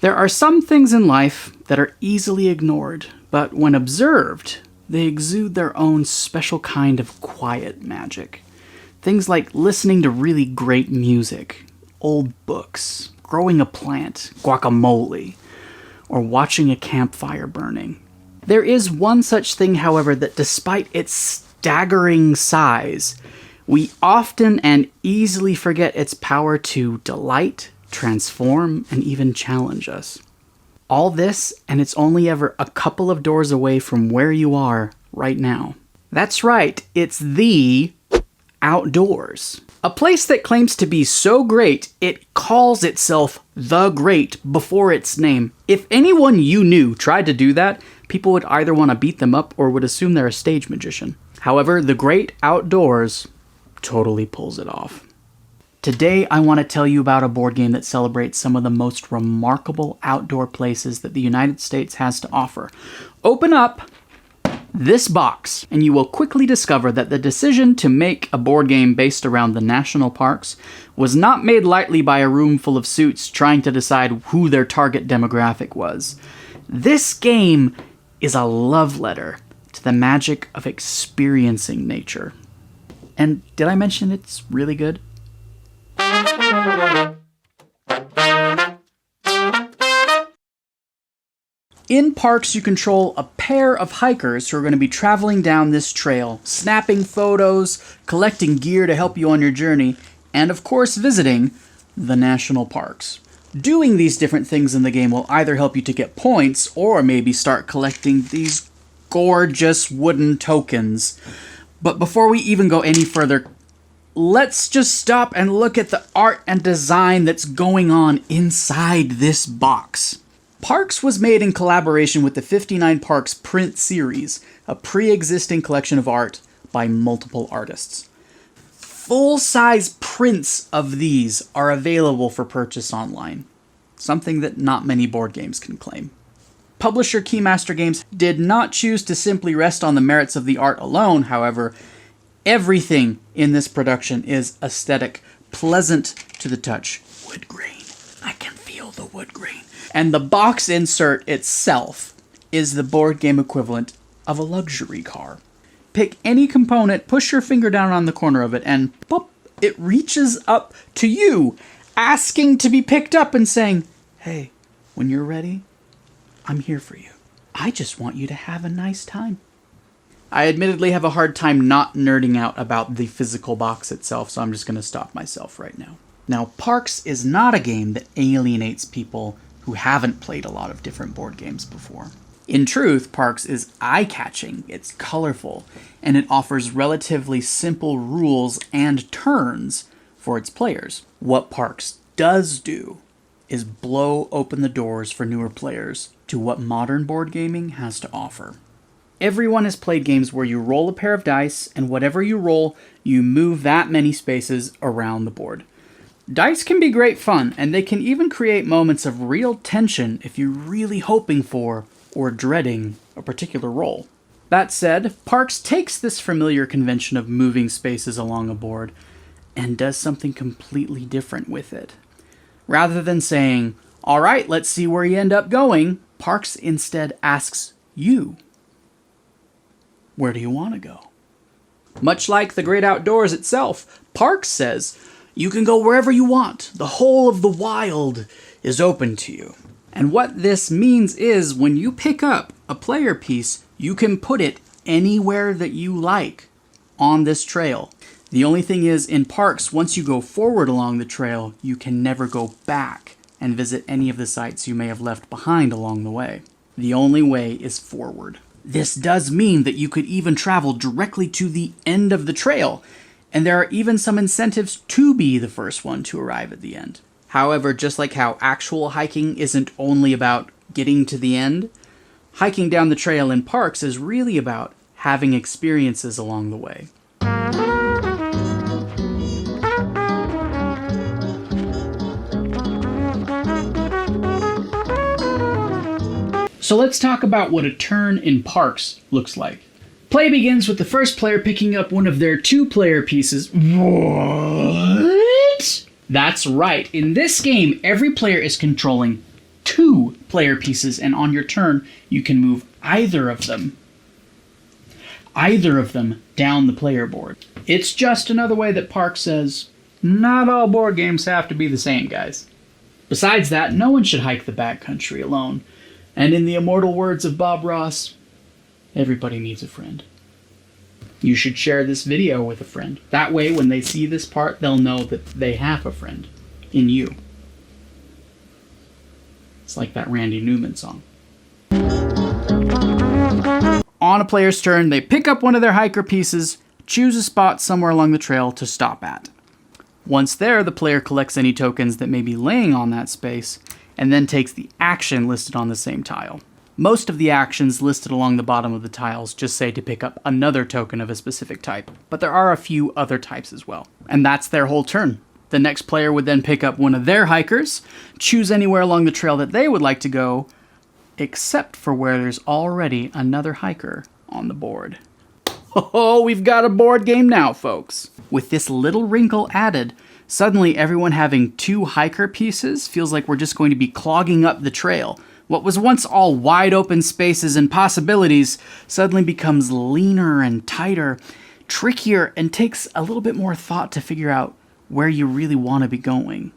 There are some things in life that are easily ignored, but when observed, they exude their own special kind of quiet magic. Things like listening to really great music, old books, growing a plant, guacamole, or watching a campfire burning. There is one such thing, however, that despite its staggering size, we often and easily forget its power to delight, transform, and even challenge us. All this, and it's only ever a couple of doors away from where you are right now. That's right, it's the outdoors. A place that claims to be so great, it calls itself The Great before its name. If anyone you knew tried to do that, people would either want to beat them up or would assume they're a stage magician. However, The Great Outdoors totally pulls it off. Today, I want to tell you about a board game that celebrates some of the most remarkable outdoor places that the United States has to offer. Open up this box, and you will quickly discover that the decision to make a board game based around the national parks was not made lightly by a room full of suits trying to decide who their target demographic was. This game is a love letter to the magic of experiencing nature. And did I mention it's really good? In parks, you control a pair of hikers who are going to be traveling down this trail, snapping photos, collecting gear to help you on your journey, and of course visiting the national parks. Doing these different things in the game will either help you to get points, or maybe start collecting these gorgeous wooden tokens. But before we even go any further, let's just stop and look at the art and design that's going on inside this box. Parks was made in collaboration with the 59 Parks print series, a pre-existing collection of art by multiple artists. Full-size prints of these are available for purchase online, something that not many board games can claim. Publisher Keymaster Games did not choose to simply rest on the merits of the art alone, however. Everything in this production is aesthetic, pleasant to the touch. Wood grain. I can feel the wood grain. And the box insert itself is the board game equivalent of a luxury car. Pick any component, push your finger down on the corner of it, and pop, it reaches up to you, asking to be picked up and saying, "Hey, when you're ready, I'm here for you. I just want you to have a nice time." I admittedly have a hard time not nerding out about the physical box itself, so I'm just going to stop myself right now. Now, Parks is not a game that alienates people who haven't played a lot of different board games before. In truth, Parks is eye-catching, it's colorful, and it offers relatively simple rules and turns for its players. What Parks does do is blow open the doors for newer players to what modern board gaming has to offer. Everyone has played games where you roll a pair of dice, and whatever you roll, you move that many spaces around the board. Dice can be great fun, and they can even create moments of real tension if you're really hoping for or dreading a particular roll. That said, Parks takes this familiar convention of moving spaces along a board and does something completely different with it. Rather than saying, "All right, let's see where you end up going," Parks instead asks you, "Where do you want to go?" Much like the great outdoors itself, Parks says, you can go wherever you want. The whole of the wild is open to you. And what this means is when you pick up a player piece, you can put it anywhere that you like on this trail. The only thing is, in Parks, once you go forward along the trail, you can never go back and visit any of the sites you may have left behind along the way. The only way is forward. This does mean that you could even travel directly to the end of the trail, and there are even some incentives to be the first one to arrive at the end. However, just like how actual hiking isn't only about getting to the end, hiking down the trail in Parks is really about having experiences along the way. So let's talk about what a turn in Parks looks like. Play begins with the first player picking up one of their two-player pieces. What? That's right. In this game, every player is controlling 2 player pieces, and on your turn, you can move either of them down the player board. It's just another way that Park says, not all board games have to be the same, guys. Besides that, no one should hike the backcountry alone. And in the immortal words of Bob Ross, everybody needs a friend. You should share this video with a friend. That way, when they see this part, they'll know that they have a friend in you. It's like that Randy Newman song. On a player's turn, they pick up one of their hiker pieces, choose a spot somewhere along the trail to stop at. Once there, the player collects any tokens that may be laying on that space, and then takes the action listed on the same tile. Most of the actions listed along the bottom of the tiles just say to pick up another token of a specific type, but there are a few other types as well. And that's their whole turn. The next player would then pick up one of their hikers, choose anywhere along the trail that they would like to go, except for where there's already another hiker on the board. Oh, we've got a board game now, folks. With this little wrinkle added, suddenly everyone having 2 hiker pieces feels like we're just going to be clogging up the trail. What was once all wide open spaces and possibilities suddenly becomes leaner and tighter, trickier, and takes a little bit more thought to figure out where you really want to be going.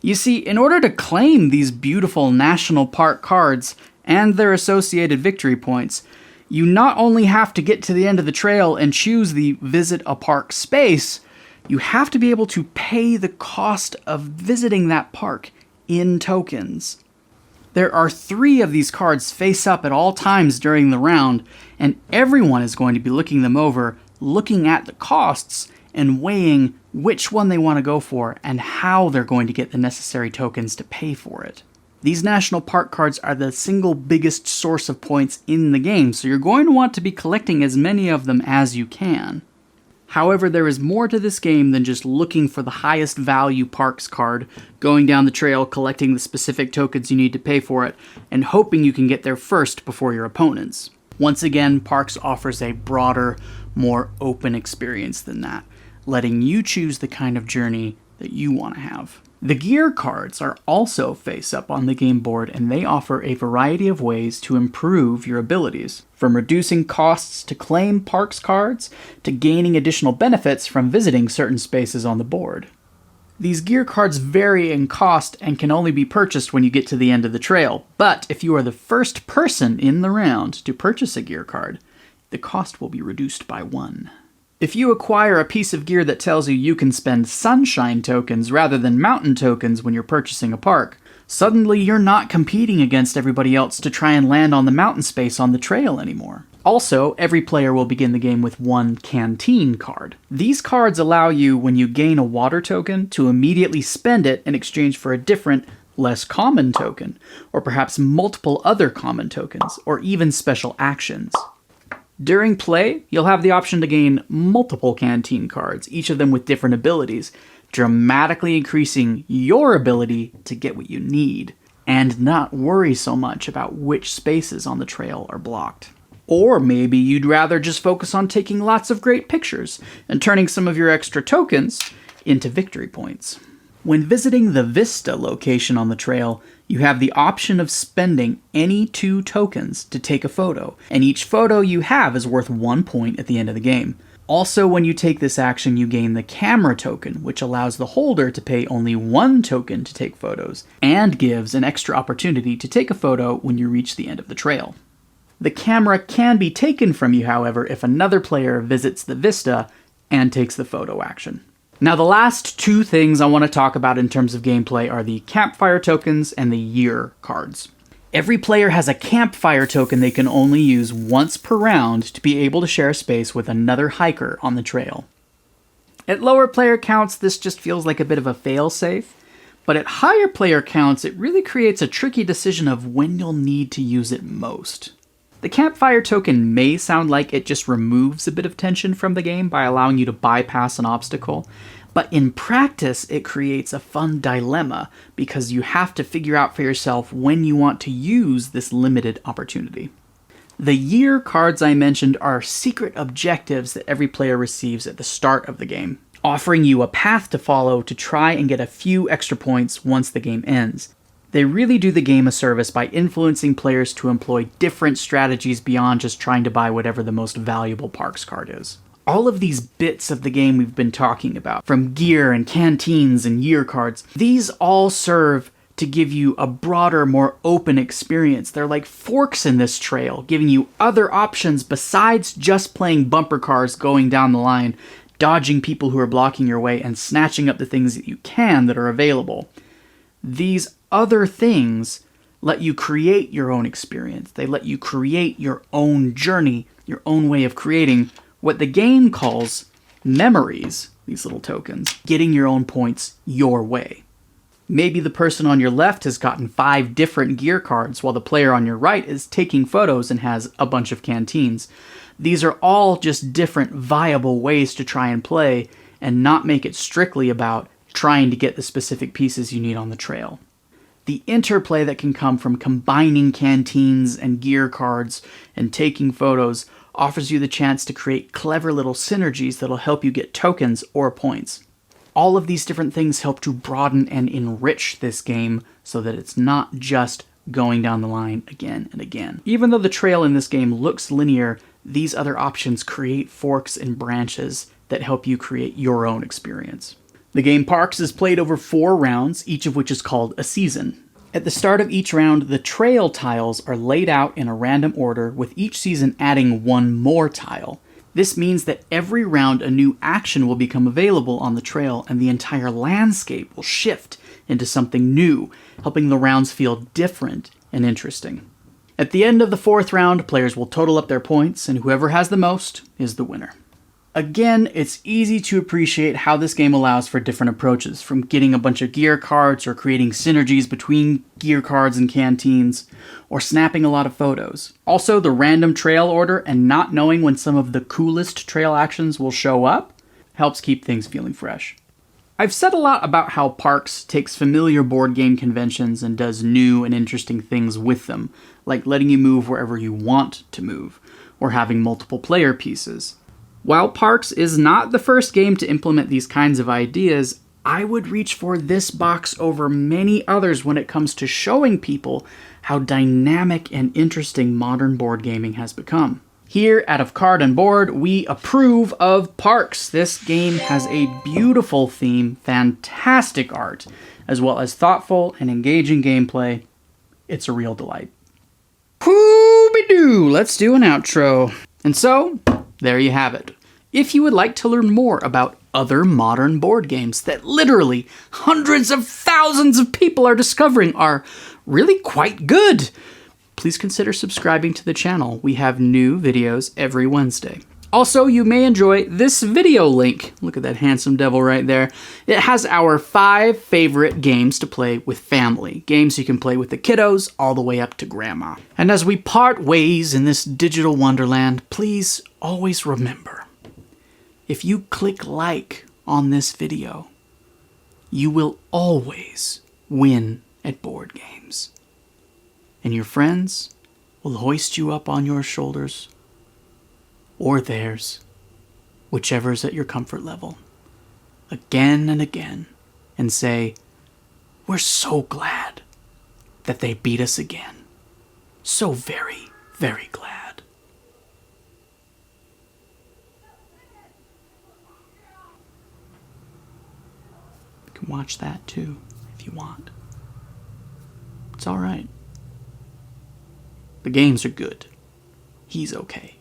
You see, in order to claim these beautiful national park cards and their associated victory points, you not only have to get to the end of the trail and choose the visit a park space, you have to be able to pay the cost of visiting that park in tokens. There are 3 of these cards face up at all times during the round, and everyone is going to be looking them over, looking at the costs, and weighing which one they want to go for and how they're going to get the necessary tokens to pay for it. These national park cards are the single biggest source of points in the game, so you're going to want to be collecting as many of them as you can. However, there is more to this game than just looking for the highest value Parks card, going down the trail, collecting the specific tokens you need to pay for it, and hoping you can get there first before your opponents. Once again, Parks offers a broader, more open experience than that, letting you choose the kind of journey that you want to have. The gear cards are also face up on the game board, and they offer a variety of ways to improve your abilities, from reducing costs to claim Parks cards, to gaining additional benefits from visiting certain spaces on the board. These gear cards vary in cost and can only be purchased when you get to the end of the trail, but if you are the first person in the round to purchase a gear card, the cost will be reduced by 1. If you acquire a piece of gear that tells you can spend sunshine tokens rather than mountain tokens when you're purchasing a park, suddenly you're not competing against everybody else to try and land on the mountain space on the trail anymore. Also, every player will begin the game with 1 canteen card. These cards allow you, when you gain a water token, to immediately spend it in exchange for a different, less common token, or perhaps multiple other common tokens, or even special actions. During play, you'll have the option to gain multiple canteen cards, each of them with different abilities, dramatically increasing your ability to get what you need, and not worry so much about which spaces on the trail are blocked. Or maybe you'd rather just focus on taking lots of great pictures and turning some of your extra tokens into victory points. When visiting the Vista location on the trail, you have the option of spending any 2 tokens to take a photo, and each photo you have is worth 1 point at the end of the game. Also, when you take this action, you gain the camera token, which allows the holder to pay only 1 token to take photos, and gives an extra opportunity to take a photo when you reach the end of the trail. The camera can be taken from you, however, if another player visits the Vista and takes the photo action. Now, the last 2 things I want to talk about in terms of gameplay are the campfire tokens and the year cards. Every player has a campfire token they can only use once per round to be able to share space with another hiker on the trail. At lower player counts, this just feels like a bit of a fail-safe, but at higher player counts, it really creates a tricky decision of when you'll need to use it most. The campfire token may sound like it just removes a bit of tension from the game by allowing you to bypass an obstacle, but in practice it creates a fun dilemma because you have to figure out for yourself when you want to use this limited opportunity. The year cards I mentioned are secret objectives that every player receives at the start of the game, offering you a path to follow to try and get a few extra points once the game ends. They really do the game a service by influencing players to employ different strategies beyond just trying to buy whatever the most valuable Parks card is. All of these bits of the game we've been talking about, from gear and canteens and year cards, these all serve to give you a broader, more open experience. They're like forks in this trail, giving you other options besides just playing bumper cars going down the line, dodging people who are blocking your way, and snatching up the things that you can that are available. These other things let you create your own experience. They let you create your own journey, your own way of creating what the game calls memories, these little tokens, getting your own points your way. Maybe the person on your left has gotten 5 different gear cards while the player on your right is taking photos and has a bunch of canteens. These are all just different viable ways to try and play and not make it strictly about trying to get the specific pieces you need on the trail. The interplay that can come from combining canteens and gear cards and taking photos offers you the chance to create clever little synergies that'll help you get tokens or points. All of these different things help to broaden and enrich this game so that it's not just going down the line again and again. Even though the trail in this game looks linear, these other options create forks and branches that help you create your own experience. The game Parks is played over 4 rounds, each of which is called a season. At the start of each round, the trail tiles are laid out in a random order, with each season adding 1 more tile. This means that every round a new action will become available on the trail, and the entire landscape will shift into something new, helping the rounds feel different and interesting. At the end of the 4th round, players will total up their points, and whoever has the most is the winner. Again, it's easy to appreciate how this game allows for different approaches, from getting a bunch of gear cards or creating synergies between gear cards and canteens, or snapping a lot of photos. Also, the random trail order and not knowing when some of the coolest trail actions will show up helps keep things feeling fresh. I've said a lot about how Parks takes familiar board game conventions and does new and interesting things with them, like letting you move wherever you want to move, or having multiple player pieces. While Parks is not the first game to implement these kinds of ideas, I would reach for this box over many others when it comes to showing people how dynamic and interesting modern board gaming has become. Here at Of Card and Board, we approve of Parks. This game has a beautiful theme, fantastic art, as well as thoughtful and engaging gameplay. It's a real delight. Whoo-be-doo! Let's do an outro. And so, there you have it. If you would like to learn more about other modern board games that literally hundreds of thousands of people are discovering are really quite good, please consider subscribing to the channel. We have new videos every Wednesday. Also, you may enjoy this video link. Look at that handsome devil right there. It has our 5 favorite games to play with family. Games you can play with the kiddos all the way up to grandma. And as we part ways in this digital wonderland, please always remember, if you click like on this video, you will always win at board games. And your friends will hoist you up on your shoulders, or theirs, whichever is at your comfort level, again and again, and say, "We're so glad that they beat us again. So very, very glad." You can watch that too, if you want. It's alright. The games are good. He's okay.